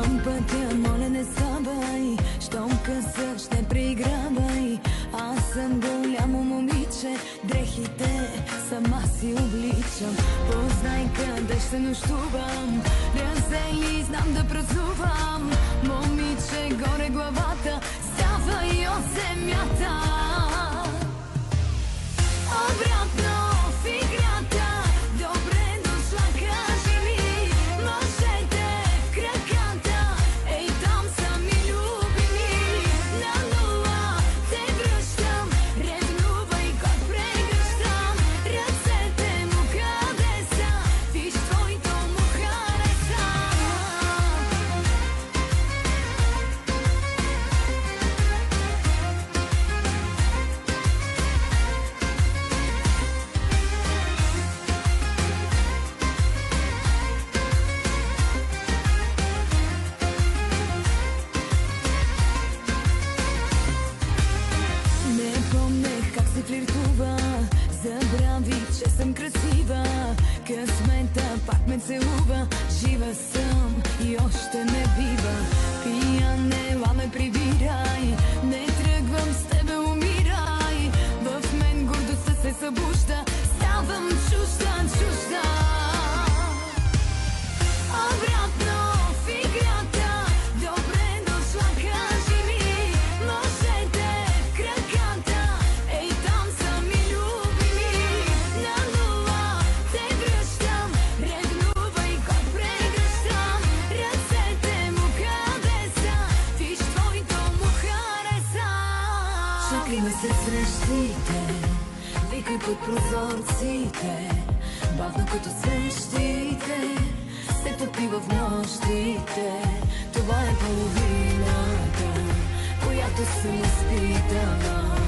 Знам пътя, моля не слабай, щом късаш не приграбай. Аз съм голямо момиче, дрехите сама си обличам. Познай къде ще нощувам, разели знам да працувам. Момиче, горе главата, ставай от земята. Обратно в играта, добре дошла, кажи ми. Ножете в краката, ей там са ми любими. На нула те връщам, ревнувай кой прегръщам. Ръцете му къде са, виж твоето му хареса. Не помнех как се флиртува, забравих, че съм красива. Късмета пак ме целува, жива съм и още не бива. Пиян, ела ме прибирай, не тръгвам с тебе, умирай. В мен гордостта се събужда, ставам чужда, чужда. Обратно в играта, добре дошла, кажи ми. Ножете в краката, ей там са ми любими. На нула те връщам, ревнувай кой прегръщам. Ръцете му къде са, виж твоето му хареса. Чакай ме се срещите, викай под прозорците, бавно като свещите се топи в нощите. Това е половината, която съм изпитала.